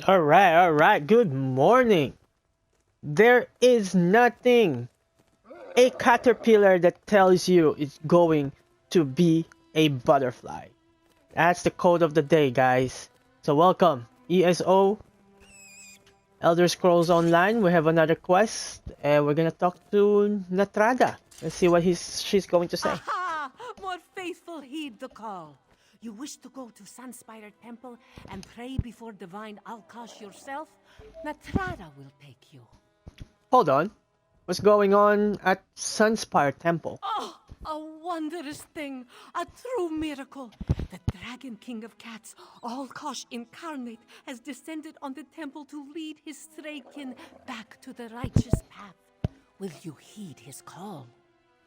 Alright, good morning. There is nothing a caterpillar that tells you it's going to be a butterfly. That's the code of the day, guys. So welcome, ESO, Elder Scrolls Online. We have another quest, and we're gonna talk to Natrada. Let's see what she's going to say. Aha! More faithful heed the call. You wish to go to Sunspire Temple and pray before divine Alkash yourself? Natrada will take you. Hold on. What's going on at Sunspire Temple? Oh, a wondrous thing, a true miracle. The Dragon King of Cats, Alkash incarnate, has descended on the temple to lead his straykin back to the righteous path. Will you heed his call?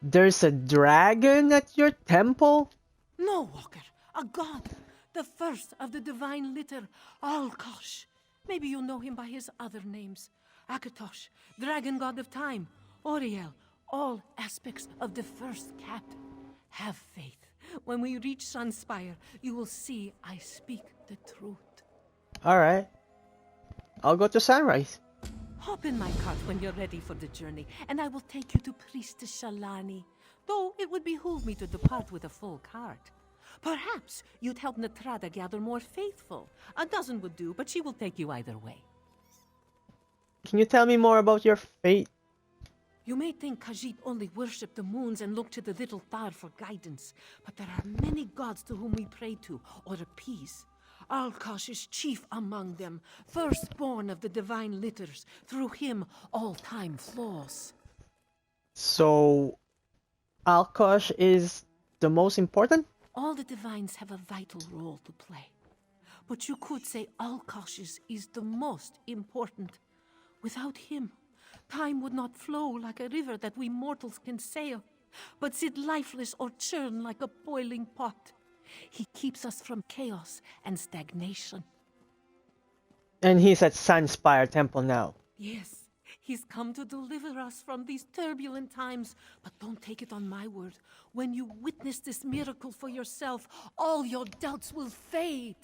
There's a dragon at your temple? No, Walker, a god, the first of the divine litter, Alkash. Maybe you know him by his other names. Akatosh, dragon god of time, Oriel, all aspects of the first cat. Have faith. When we reach Sunspire, you will see I speak the truth. Alright. I'll go to Sunrise. Hop in my cart when you're ready for the journey, and I will take you to Priestess Shalani. Though it would behoove me to depart with a full cart. Perhaps you'd help Natrada gather more faithful. A dozen would do, but she will take you either way. Can you tell me more about your fate? You may think Khajiit only worshipped the moons and looked to the little Tar for guidance, but there are many gods to whom we pray to or appease. Alkash is chief among them, firstborn of the divine litters. Through him, all time flows. So, Alkosh is the most important? All the divines have a vital role to play. But you could say Alkash's is the most important. Without him, time would not flow like a river that we mortals can sail, but sit lifeless or churn like a boiling pot. He keeps us from chaos and stagnation. And he's at Sunspire Temple now. Yes, he's come to deliver us from these turbulent times, but don't take it on my word. When you witness this miracle for yourself, all your doubts will fade.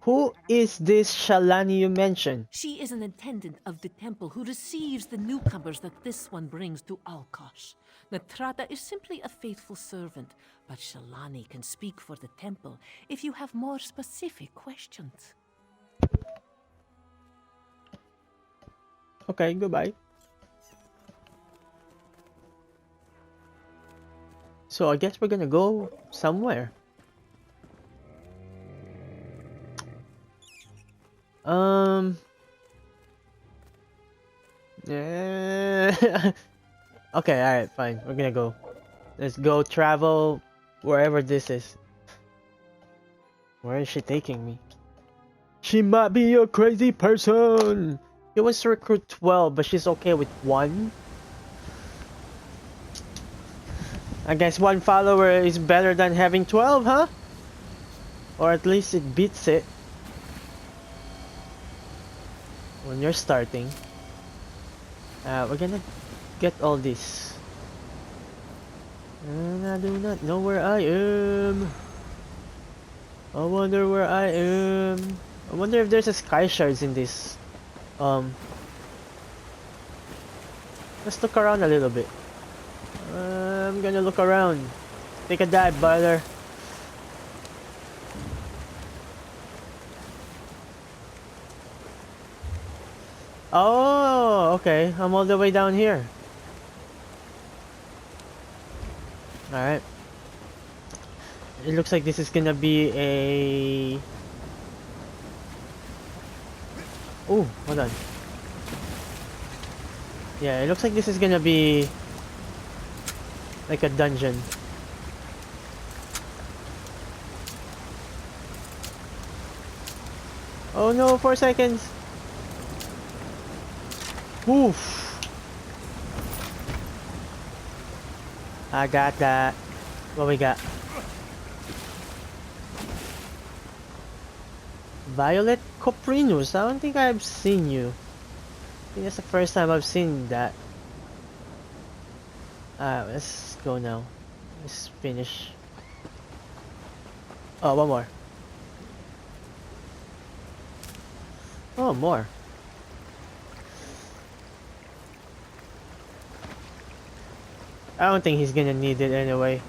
Who is this Shalani you mentioned? She is an attendant of the temple who receives the newcomers that this one brings to Alkash. Natrada is simply a faithful servant, but Shalani can speak for the temple if you have more specific questions. Okay, goodbye. So I guess we're gonna go somewhere. Yeah. Okay, alright, fine. We're gonna go. Let's go travel wherever this is. Where is she taking me? She might be a crazy person! He wants to recruit 12, but she's okay with 1? I guess 1 follower is better than having 12, huh? Or at least it beats it. When you're starting. We're gonna get all this. And I do not know where I am. I wonder where I am. I wonder if there's a sky shards in this. Let's look around a little bit. I'm gonna look around. Take a dive, brother. Oh, okay. I'm all the way down here. Alright. It looks like this is gonna be a... Oh, hold on. Yeah, it looks like this is gonna be like a dungeon. Oh no, 4 seconds. Oof. I got that. What we got? Violet Coprinus. I don't think I've seen you. I think that's the first time I've seen that. Alright, let's go now. Let's finish. Oh, one more. Oh, more. I don't think he's gonna need it anyway.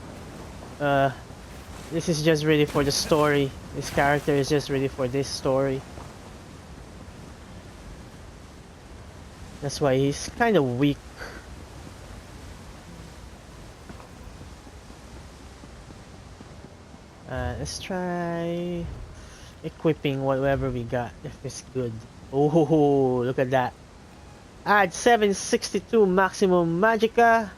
This is just really for the story. This character is just really for this story. That's why he's kind of weak. Let's try equipping whatever we got, if it's good. Oh, look at that. Add 762 maximum magicka.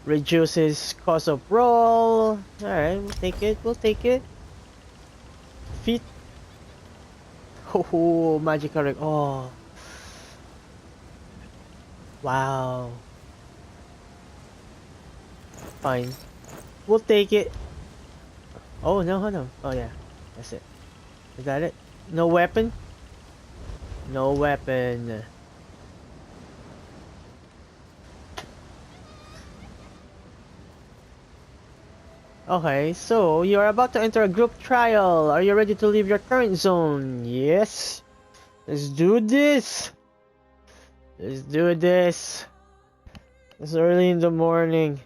Reduces cost of roll. Alright, we'll take it, we'll take it. Feet. Oh, magicka ring. Oh. Wow. Fine. We'll take it. Oh, no, hold on. Oh, yeah. That's it. Is that it? No weapon? No weapon. Okay, so you're about to enter a group trial. Are you ready to leave your current zone? Yes. Let's do this. Let's do this. It's early in the morning.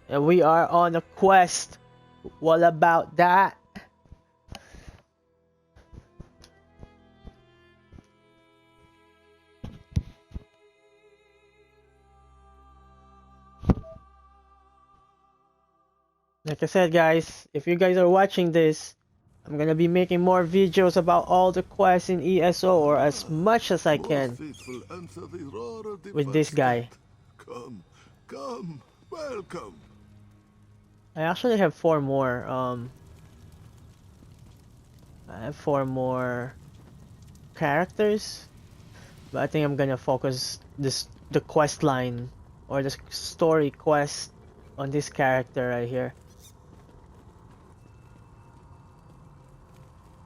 And we are on a quest. What about that? Like I said, guys, if you guys are watching this, I'm gonna be making more videos about all the quests in ESO, or as much as I can with this guy. Come, come, welcome. I actually have 4 more. I have 4 more characters, but I think I'm gonna focus the quest line or the story quest on this character right here.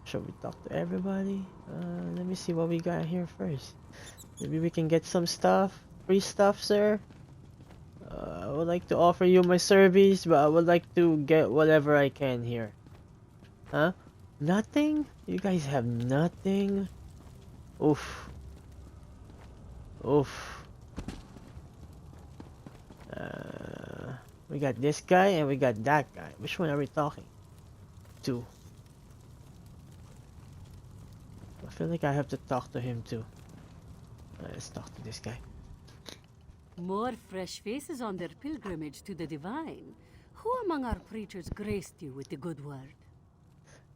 Should we talk to everybody? Let me see what we got here first. Maybe we can get some stuff. Free stuff, sir. I would like to offer you my service, but I would like to get whatever I can here. Huh? Nothing? You guys have nothing? Oof. Oof. We got this guy and we got that guy. Which one are we talking to? I feel like I have to talk to him too. Let's talk to this guy. More fresh faces on their pilgrimage to the divine. Who among our preachers graced you with the good word?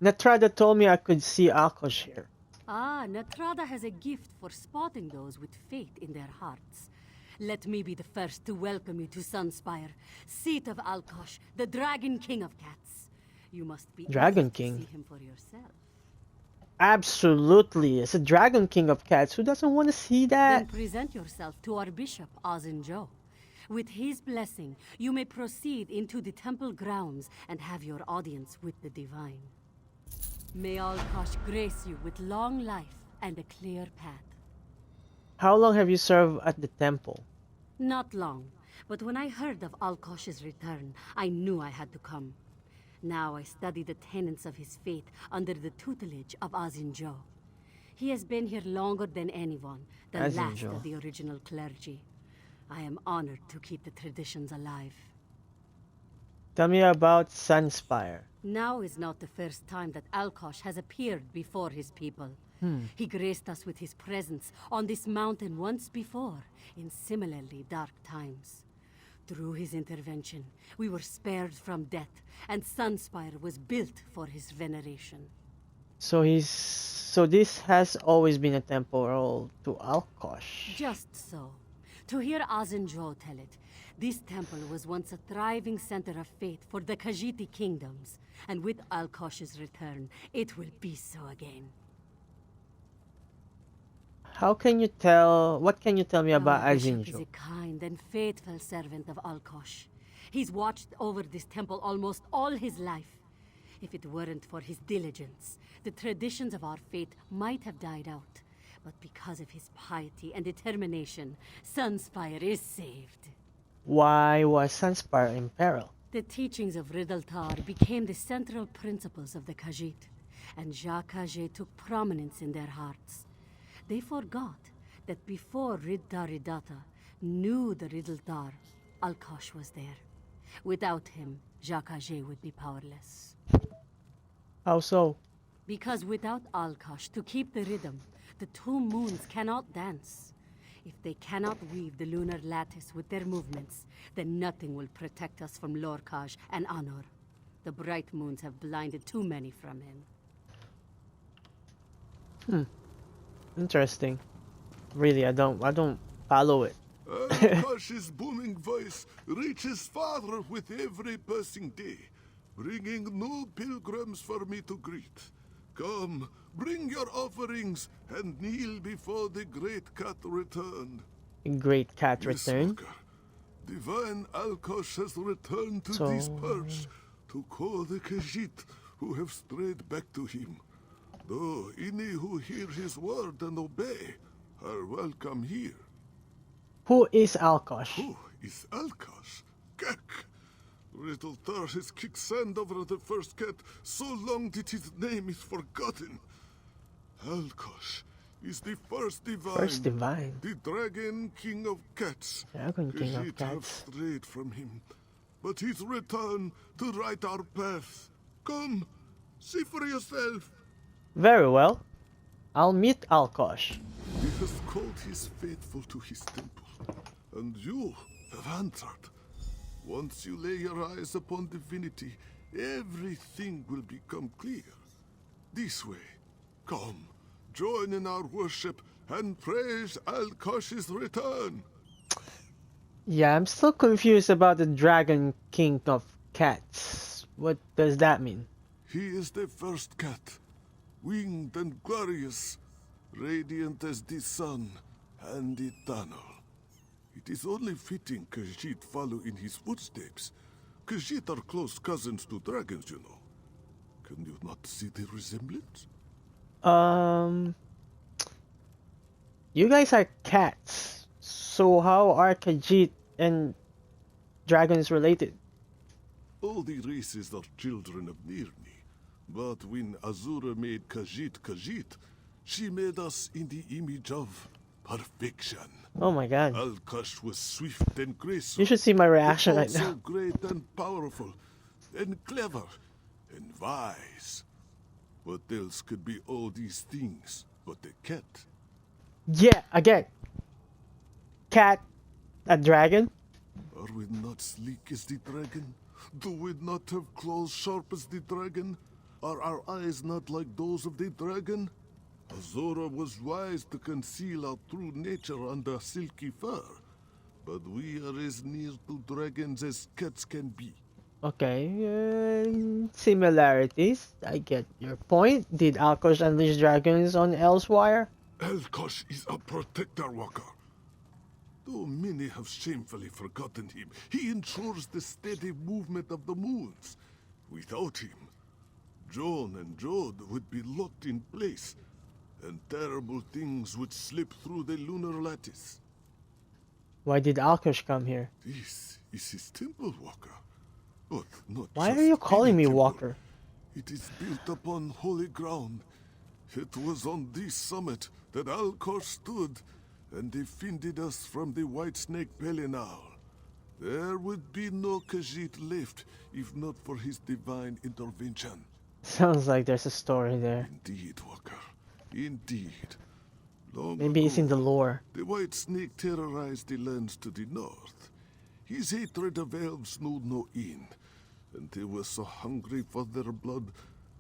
Natrada told me I could see Alkosh here. Ah, Natrada has a gift for spotting those with faith in their hearts. Let me be the first to welcome you to Sunspire, seat of Alkosh, the Dragon King of Cats. You must be Dragon eager to King? see him for yourself. Absolutely. It's a Dragon King of Cats. Who doesn't want to see Then that? present yourself to our bishop, Azinjo. With his blessing, you may proceed into the temple grounds and have your audience with the divine. May Alkosh grace you with long life and a clear path. How long have you served at the temple? Not long, but when I heard of Alkosh's return, I knew I had to come. Now I study the tenets of his faith under the tutelage of Azinjo. He has been here longer than anyone, the last Azinjo. of the original clergy. I am honored to keep the traditions alive. Tell me about Sunspire. Now is not the first time that Alkosh has appeared before his people. He graced us with his presence on this mountain once before, in similarly dark times. Through his intervention, we were spared from death, and Sunspire was built for his veneration. So this has always been a temple to Alkosh. Just so. To hear Azinjo tell it, this temple was once a thriving center of faith for the Khajiit kingdoms, and with Alkosh's return, it will be so again. What can you tell me about Our bishop is Azinjo? a kind and faithful servant of Alkosh. He's watched over this temple almost all his life. If it weren't for his diligence, the traditions of our faith might have died out. But because of his piety and determination, Sunspire is saved. Why was Sunspire in peril? The teachings of Riddletar became the central principles of the Khajiit, and Jacques took prominence in their hearts. They forgot that before Riddaridata knew the Riddledar, Alkosh was there. Without him, Jacques would be powerless. How so? Because without Alkosh to keep the rhythm, the two moons cannot dance. If they cannot weave the lunar lattice with their movements, then nothing will protect us from Lorkaj and Anor. The bright moons have blinded too many from him. Interesting. Really, I don't follow it. Alkosh's booming voice reaches farther with every passing day, bringing new pilgrims for me to greet. Come, bring your offerings and kneel before the great cat returned. Great cat Yes, return. Walker. Divine Alkosh has returned to So- these parts to call the Khajiit who have strayed back to him. Though any who hear his word and obey are welcome here. Who is Alkosh? Who is Alkosh? Kek! Riddle Tar has kicked sand over the first cat so long that his name is forgotten. Alkosh is the first divine. First divine. The dragon king of cats. Dragon king of Khajiit have cats. strayed from him, but he's returned to right our path. Come, see for yourself. Very well. I'll meet Alkosh. He has called his faithful to his temple, and you have answered. Once you lay your eyes upon divinity, everything will become clear. This way, come, join in our worship and praise Alkosh's return. Yeah, I'm still confused about the Dragon King of Cats. What does that mean? He is the first cat, winged and glorious, radiant as the sun and eternal. It is only fitting Khajiit follow in his footsteps. Khajiit are close cousins to dragons, you know. Can you not see the resemblance? You guys are cats. So how are Khajiit and dragons related? All the races are children of Nirni. But when Azura made Khajiit Khajiit, she made us in the image of perfection. Oh my god. Alkosh was swift and graceful. You should see my but reaction right also now. great and powerful, and clever, and wise. What else could be all these things but a cat? Yeah, again. Cat, a dragon? Are we not sleek as the dragon? Do we not have claws sharp as the dragon? Are our eyes not like those of the dragon? Azora was wise to conceal our true nature under silky fur. But we are as near to dragons as cats can be. Okay, similarities. I get your point. Did Alkosh unleash dragons on Elsweyr? Alkosh is a protector walker. Though many have shamefully forgotten him, he ensures the steady movement of the moons. Without him, Joan and Jode would be locked in place, and terrible things would slip through the lunar lattice. Why did Alkosh come here? This is his temple, Walker. But not Why just are you calling any me temple. Walker? It is built upon holy ground. It was on this summit that Alkosh stood and defended us from the white snake Pelinal. There would be no Khajiit left if not for his divine intervention. Sounds like there's a story there. Indeed, Walker. Indeed. Long Maybe it's in the ago, lore. the white snake terrorized the lands to the north. His hatred of elves knew no end, and he was so hungry for their blood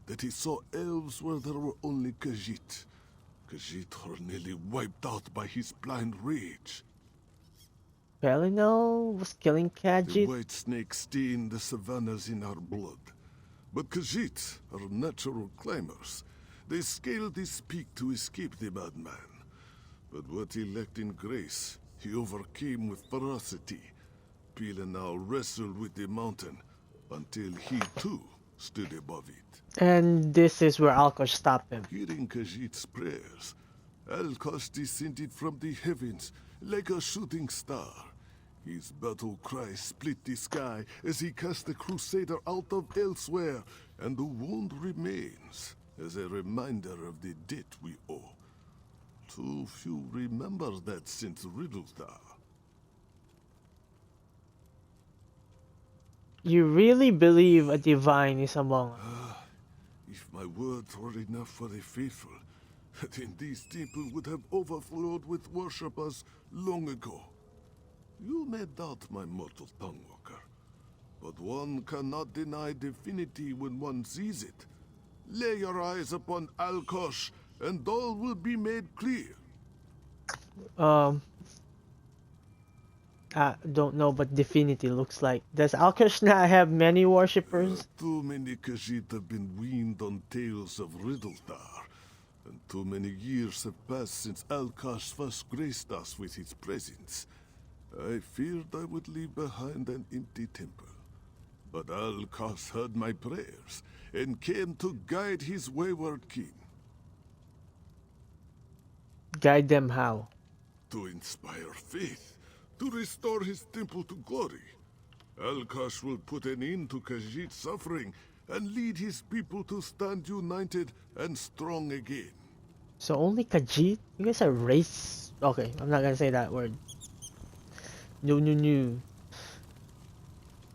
that he saw elves where there were only Khajiit. Khajiit were nearly wiped out by his blind rage. Pelinal was killing The Khajiit? white snake stained the savannas in our blood. But Khajiit are natural climbers. They scaled this peak to escape the madman. But what he lacked in grace, he overcame with ferocity. Pelinal wrestled with the mountain until he too stood above it. And this is where Alkosh stopped him. Hearing Khajiit's prayers, Alkosh descended from the heavens like a shooting star. His battle cry split the sky as he cast the Crusader out of Elsweyr, and the wound remains as a reminder of the debt we owe. Too few remember that since Riddlestar. You really believe a divine is among us? If my words were enough for the faithful, then this temple would have overflowed with worshippers long ago. You may doubt my mortal tongue, Walker, but one cannot deny divinity when one sees it. Lay your eyes upon Alkosh, and all will be made clear. I don't know what divinity looks like. Does Alkrishna have many worshippers? Too many Khajiit have been weaned on tales of Riddlestar, and too many years have passed since Alkosh first graced us with his presence. I feared I would leave behind an empty temple. But Alkosh heard my prayers, and came to guide his wayward king. Guide them how? To inspire faith, to restore his temple to glory. Alkosh will put an end to Khajiit's suffering, and lead his people to stand united and strong again. So only Khajiit? You guys are race? Okay, I'm not gonna say that word. No.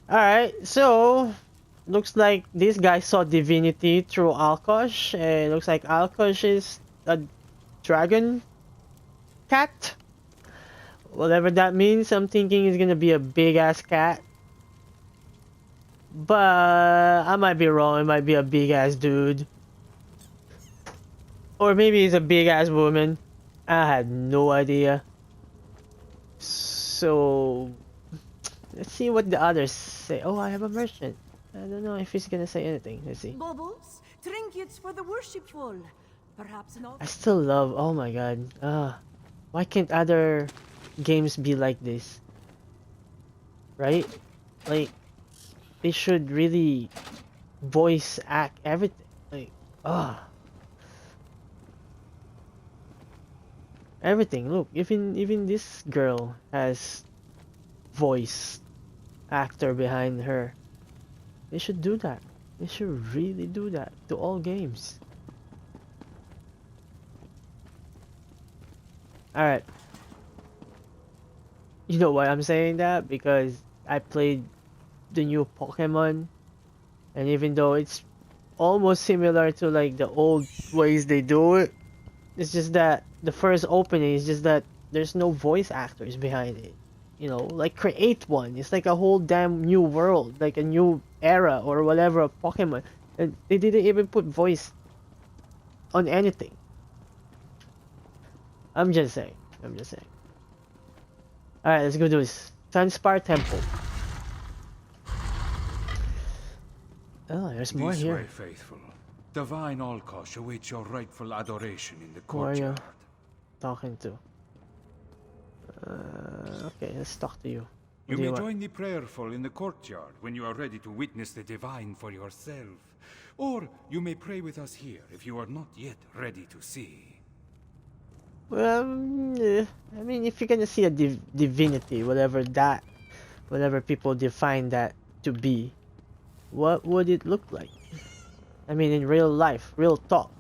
Alright, so looks like this guy saw divinity through Alkosh. It looks like Alkosh is a dragon cat. Whatever that means, I'm thinking it's gonna be a big ass cat. But I might be wrong, it might be a big ass dude. Or maybe it's a big ass woman. I had no idea. So let's see what the others say. Oh, I have a merchant. I don't know if he's gonna say anything. Let's see. Baubles, trinkets for the worshipful. Perhaps not. I still love. Oh my god. Why can't other games be like this? Right? Like, they should really voice act everything. Like, everything. Look, even this girl has voice actor behind her. They should do that. They should really do that to all games. Alright. You know why I'm saying that? Because I played the new Pokemon, and even though it's almost similar to like the old ways they do it, it's just that the first opening is just that there's no voice actors behind it. You know, like create one. It's like a whole damn new world, like a new era or whatever of Pokemon. And they didn't even put voice on anything. I'm just saying. Alright, let's go do this. Sunspire Temple. Oh, there's more This here. way, faithful. Divine Alkosh awaits your rightful adoration in the Who are you courtyard. talking to? Okay, let's talk to you. What You do may want? join the prayerful in the courtyard when you are ready to witness the divine for yourself. Or you may pray with us here if you are not yet ready to see. Well, I mean, if you're gonna see a divinity, whatever people define that to be, what would it look like? I mean, in real life, real talk,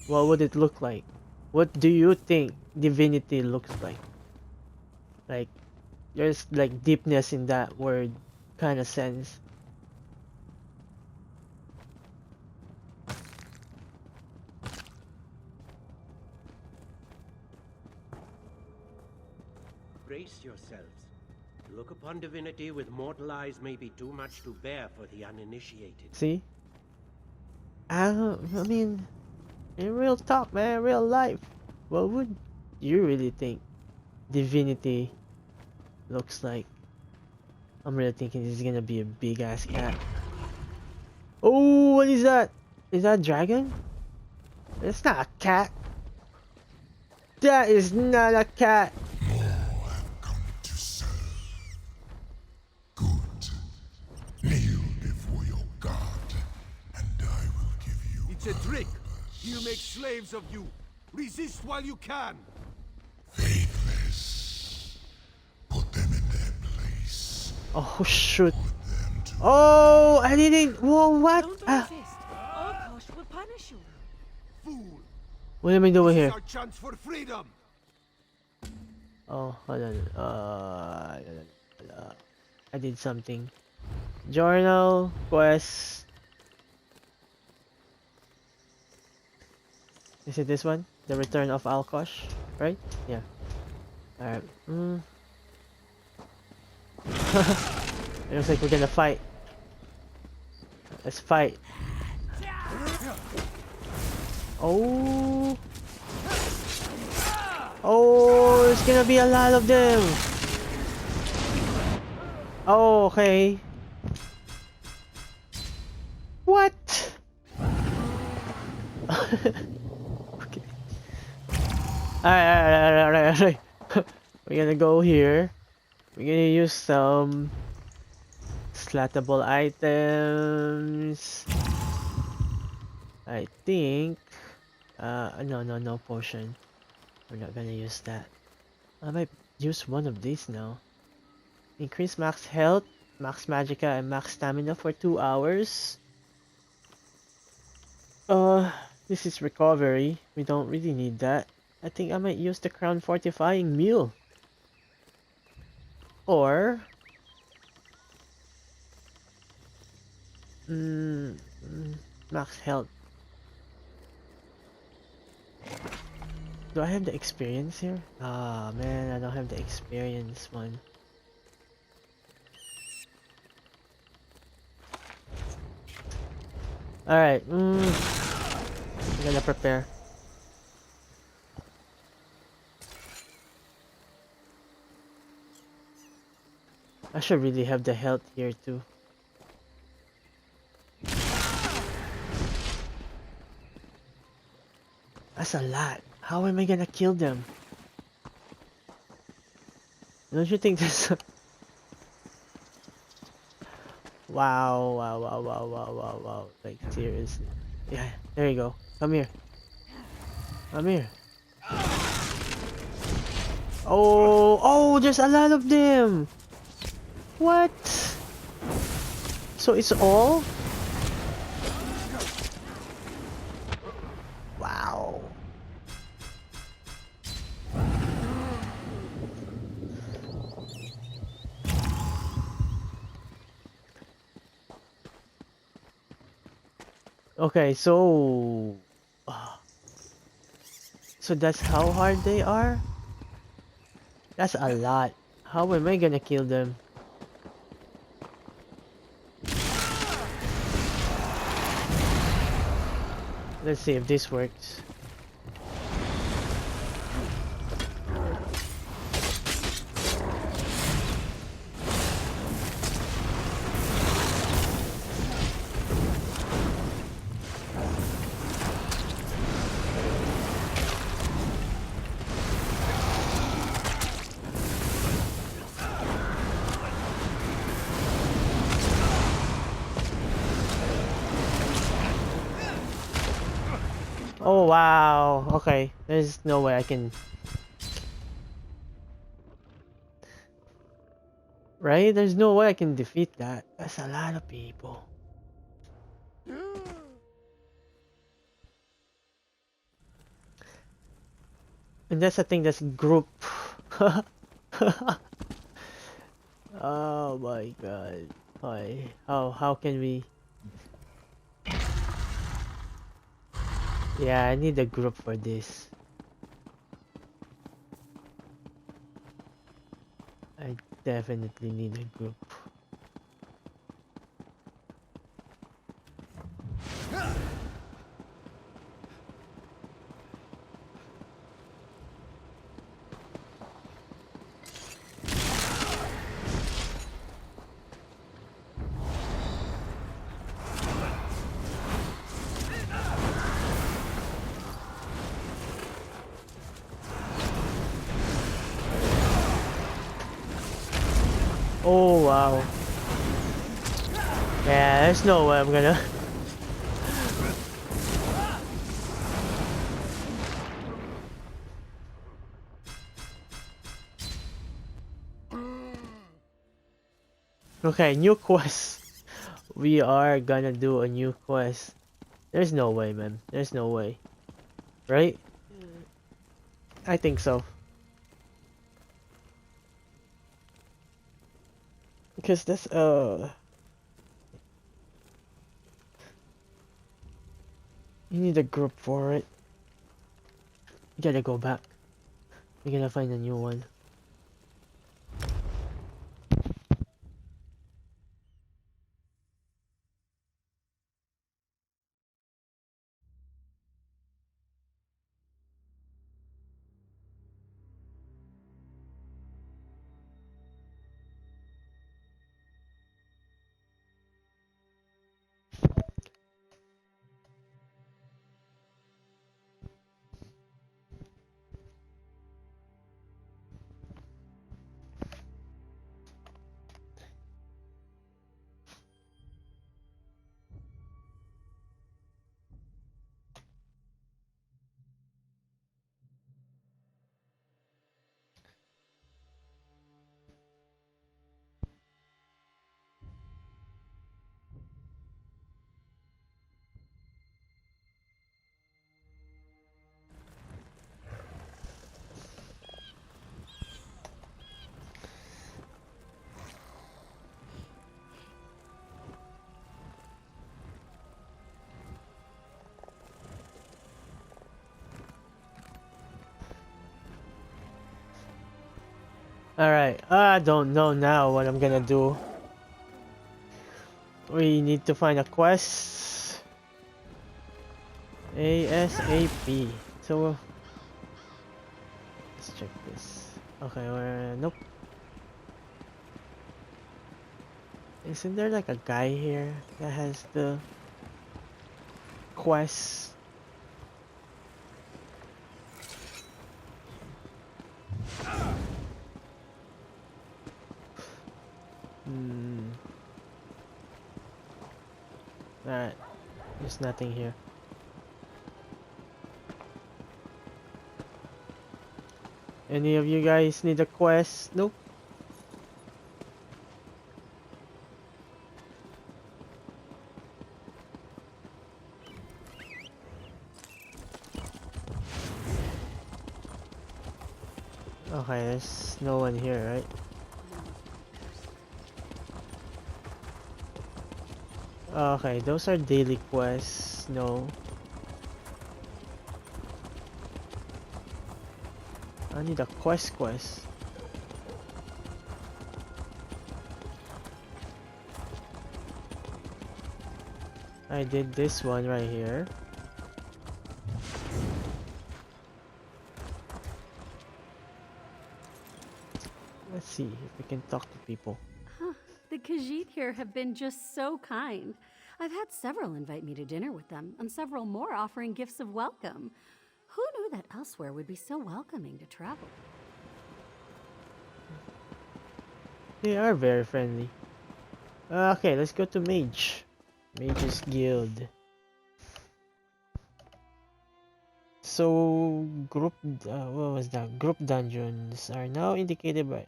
what would it look like? What do you think divinity looks like? Like, there's like deepness in that word, kind of sense. Brace yourselves. To look upon divinity with mortal eyes may be too much to bear for the uninitiated. See? I mean, in real talk, man, real life, what would you really think divinity looks like? I'm really thinking this is gonna be a big ass cat. Oh, what is that? Is that a dragon? It's not a cat. That is not a cat. I've come to serve. Good. Kneel before your God, and I will give you. It's a trick. He'll make slaves of you. Resist while you can. Faithless. Put them in their place. Oh shoot. Put them to Oh, I didn't. Whoa, what? Don't resist. Alkosh will punish you. Fool. What am I doing This is here? our chance for freedom. Oh, hold on. I did something. Journal, quest. Is it this one? The Return of Alkosh, right? Yeah. Alright. It looks like we're gonna fight. Let's fight. Oh. Oh, there's gonna be a lot of them. Oh, okay. What? Okay. Alright. We're gonna go here. We're gonna use some slattable items. I think. No potion. We're not gonna use that. I might use one of these now. Increase max health, max magicka, and max stamina for 2 hours. This is recovery. We don't really need that. I think I might use the crown fortifying meal. Or max health. Do I have the experience here? Ah man, I don't have the experience one. Alright, I'm gonna prepare. I should really have the health here too. That's a lot. How am I gonna kill them? Don't you think this? Wow. Like seriously. Yeah, there you go. Come here. Come here. Oh, there's a lot of them. What? So it's all? Wow. Okay, so that's how hard they are? That's a lot. How am I gonna kill them? Let's see if this works. Oh wow, okay. There's no way I can... Right? There's no way I can defeat that. That's a lot of people. And that's the thing, that's group. Oh my god. Why? How can we... Yeah, I need a group for this. I definitely need a group. Oh wow. Yeah, there's no way I'm gonna... Okay, new quest. We are gonna do a new quest. There's no way, man. There's no way. Right? I think so. Because that's you need a group for it. You gotta go back. You gotta find a new one. Alright, I don't know now what I'm gonna do. We need to find a quest. ASAP. So, let's check this. Okay, nope. Isn't there like a guy here that has the quest? Alright, there's nothing here. Any of you guys need a quest? Nope. Okay, there's no one here, right? Okay, those are daily quests. No. I need a quest. I did this one right here. Let's see if we can talk to people. Huh. The Khajiit here have been just so kind. I've had several invite me to dinner with them, and several more offering gifts of welcome. Who knew that Elsweyr would be so welcoming to travel? They are very friendly. Okay, let's go to Mage. Mage's Guild. So, what was that? Group dungeons are now indicated by...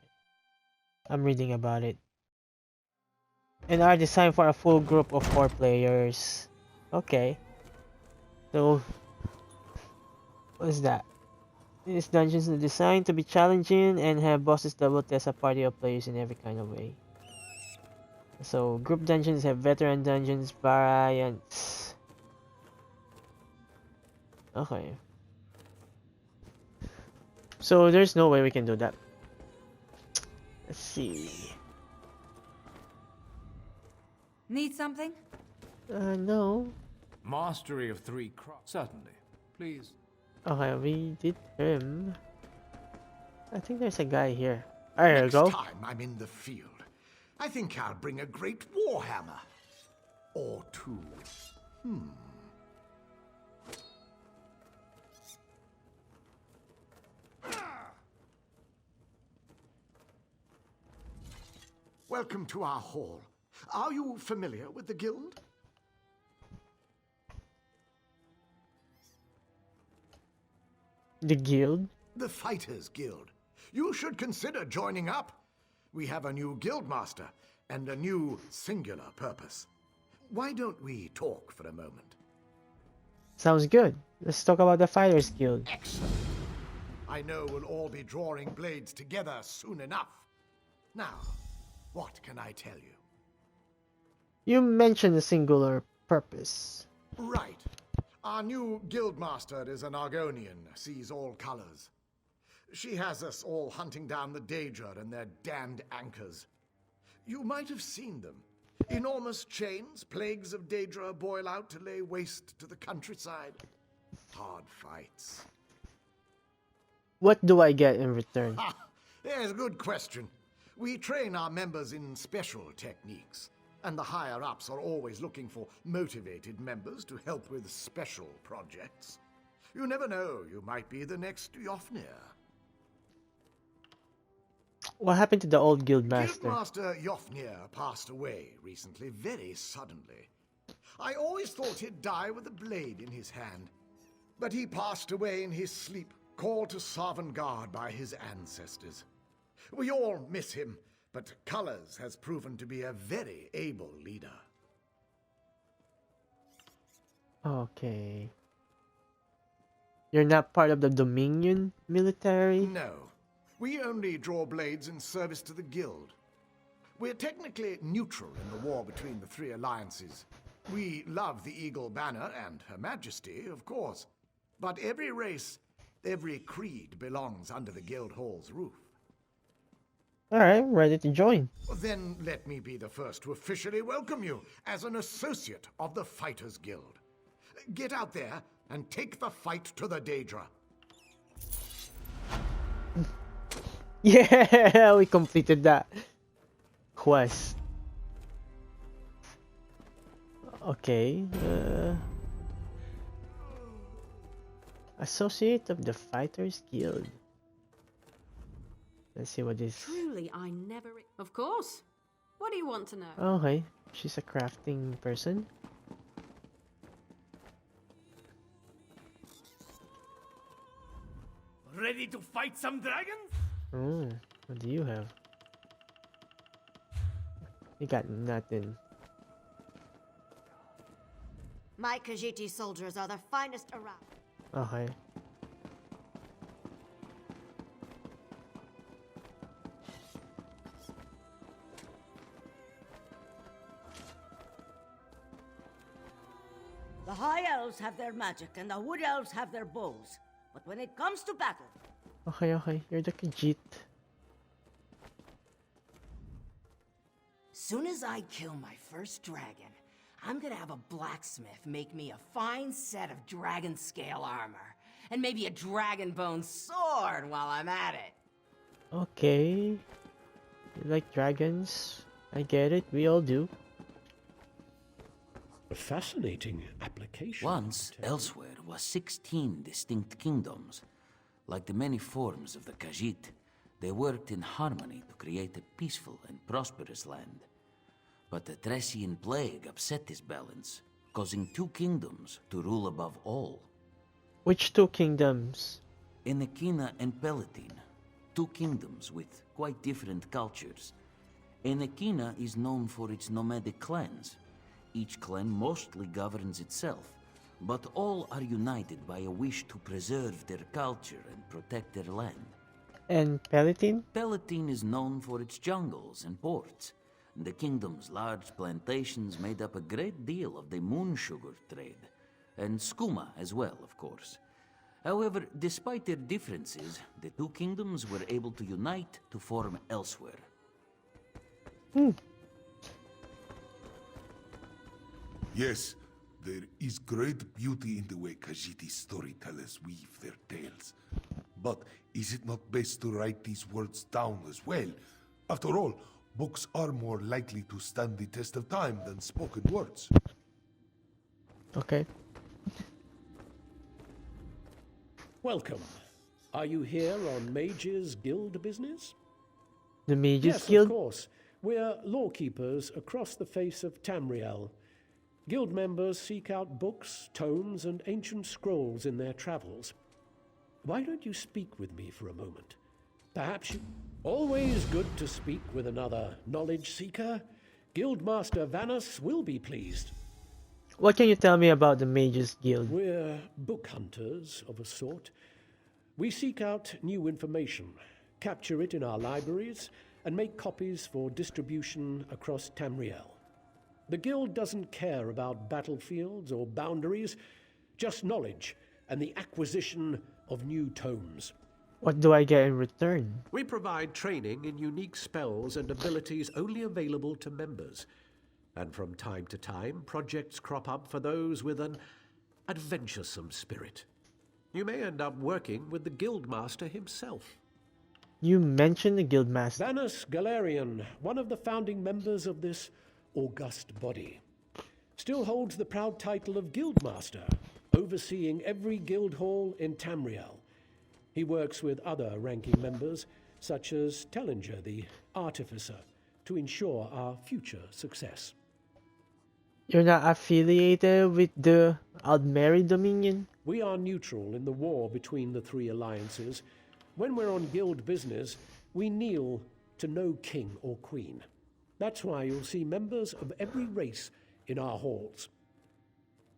I'm reading about it. And are designed for a full group of 4 players. Okay. So, what is that? These dungeons are designed to be challenging and have bosses that will test a party of players in every kind of way. So, group dungeons have veteran dungeons variants. Okay. So, there's no way we can do that. Let's see. Need something? No. Mastery of 3 crafts. Certainly. Please. Okay, we did him. I think there's a guy here. There you go. Next time I'm in the field, I think I'll bring a great warhammer. Or 2. Welcome to our hall. Are you familiar with the guild? The guild? The Fighters Guild. You should consider joining up. We have a new guild master and a new singular purpose. Why don't we talk for a moment? Sounds good. Let's talk about the Fighters Guild. Excellent. I know we'll all be drawing blades together soon enough. Now, what can I tell you? You mentioned a singular purpose. Right. Our new guildmaster is an Argonian, sees all colors. She has us all hunting down the Daedra and their damned anchors. You might have seen them. Enormous chains, plagues of Daedra boil out to lay waste to the countryside. Hard fights. What do I get in return? Ha! There's a good question. We train our members in special techniques, and the higher-ups are always looking for motivated members to help with special projects. You never know, you might be the next Yofnir. What happened to the old guildmaster? Guildmaster Yofnir passed away recently, very suddenly. I always thought he'd die with a blade in his hand. But he passed away in his sleep, called to Sovngarde by his ancestors. We all miss him, but Colors has proven to be a very able leader. Okay. You're not part of the Dominion military? No. We only draw blades in service to the guild. We're technically neutral in the war between the three alliances. We love the Eagle Banner and Her Majesty, of course. But every race, every creed belongs under the guild hall's roof. Alright, ready to join. Then let me be the first to officially welcome you as an associate of the Fighters Guild. Get out there and take the fight to the Daedra. Yeah, we completed that quest. Okay. Associate of the Fighters Guild. Let's see what this. Truly, I never. Of course. What do you want to know? Okay, she's a crafting person. Ready to fight some dragons? Oh, what do you have? You got nothing. My Khajiiti soldiers are the finest around. Okay. The High Elves have their magic and the Wood Elves have their bows. But when it comes to battle... Okay, you're the Khajiit. Soon as I kill my first dragon, I'm gonna have a blacksmith make me a fine set of dragon scale armor. And maybe a dragon bone sword while I'm at it. Okay. You like dragons? I get it, we all do. A fascinating application. Once, Elsweyr was 16 distinct kingdoms. Like the many forms of the Khajiit, they worked in harmony to create a peaceful and prosperous land. But the Thracian plague upset this balance, causing two kingdoms to rule above all. Which two kingdoms? Enekina and Palatine, two kingdoms with quite different cultures. Enekina is known for its nomadic clans. Each clan mostly governs itself, but all are united by a wish to preserve their culture and protect their land. And Palatine? Palatine is known for its jungles and ports. The kingdom's large plantations made up a great deal of the moon sugar trade, and skooma as well, of course. However, despite their differences, the two kingdoms were able to unite to form Elsweyr. Yes, there is great beauty in the way Khajiiti storytellers weave their tales. But is it not best to write these words down as well? After all, books are more likely to stand the test of time than spoken words. Okay. Welcome. Are you here on Mages Guild business? The Mages Yes, Guild? of course. We're lawkeepers across the face of Tamriel. Guild members seek out books, tomes, and ancient scrolls in their travels. Why don't you speak with me for a moment? Perhaps you... Always good to speak with another knowledge seeker. Guildmaster Vanus will be pleased. What can you tell me about the Mages Guild? We're book hunters of a sort. We seek out new information, capture it in our libraries, and make copies for distribution across Tamriel. The Guild doesn't care about battlefields or boundaries, just knowledge and the acquisition of new tomes. What do I get in return? We provide training in unique spells and abilities only available to members. And from time to time, projects crop up for those with an adventuresome spirit. You may end up working with the Guildmaster himself. You mentioned the Guildmaster. Vanus Galerian, one of the founding members of this august body, still holds the proud title of Guildmaster, overseeing every guild hall in Tamriel. He works with other ranking members, such as Tellinger, the Artificer, to ensure our future success. You're not affiliated with the Aldmeri Dominion? We are neutral in the war between the three alliances. When we're on guild business, we kneel to no king or queen. That's why you'll see members of every race in our halls.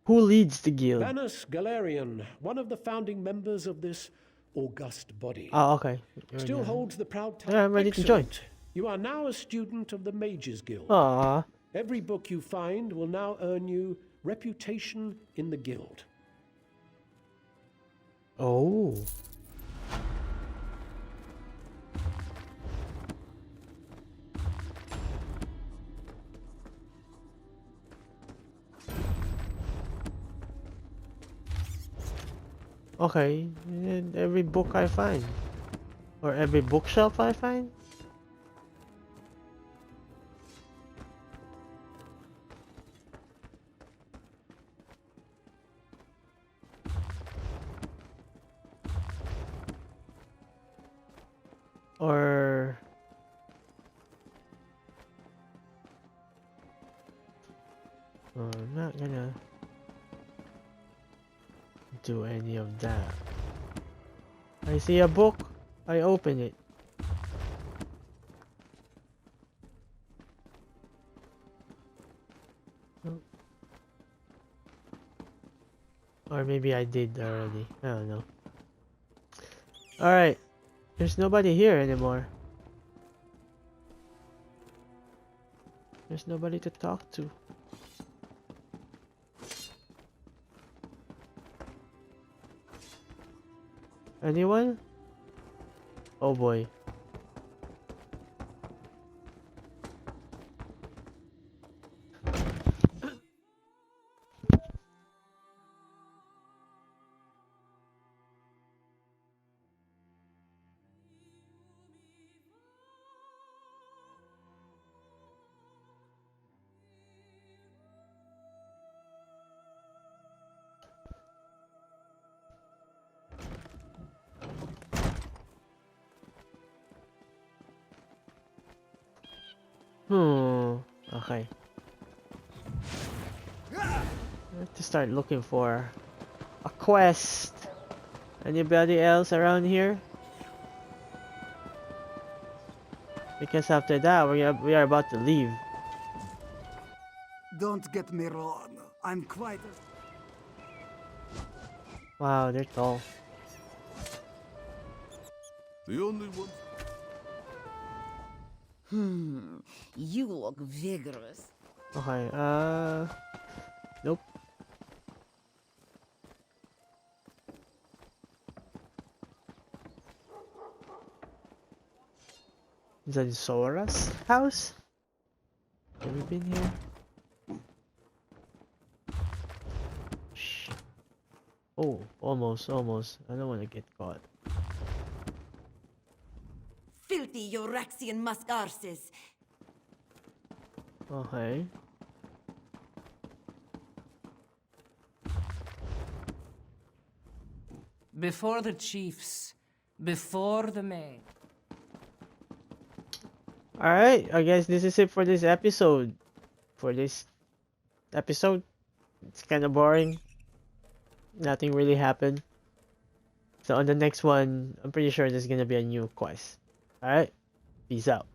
Who leads the guild? Vanus Galerian, one of the founding members of this august body. Oh, okay. Still holds the proud title. Yeah, I'm ready to join. You are now a student of the Mages Guild. Aww. Every book you find will now earn you reputation in the guild. Oh. Okay, and every book I find, or every bookshelf I find. Or I'm not gonna do any of that. I see a book, I open it. Oh. Or maybe I did already. I don't know. Alright. There's nobody here anymore. There's nobody to talk to. Anyone? Oh boy. Okay. I have to start looking for a quest. Anybody else around here? Because after that, we are about to leave. Don't get me wrong. I'm quite... Wow, they're tall. The only one... You look vigorous. Okay, nope. Is that Sora's house? Have we been here? Shh. Oh, almost. I don't want to get caught. Filthy Euraxian musk arses. Okay. Before the chiefs, before the maid. Alright, I guess this is it for this episode. It's kind of boring. Nothing really happened. So on the next one, I'm pretty sure there's gonna be a new quest. Alright, peace out.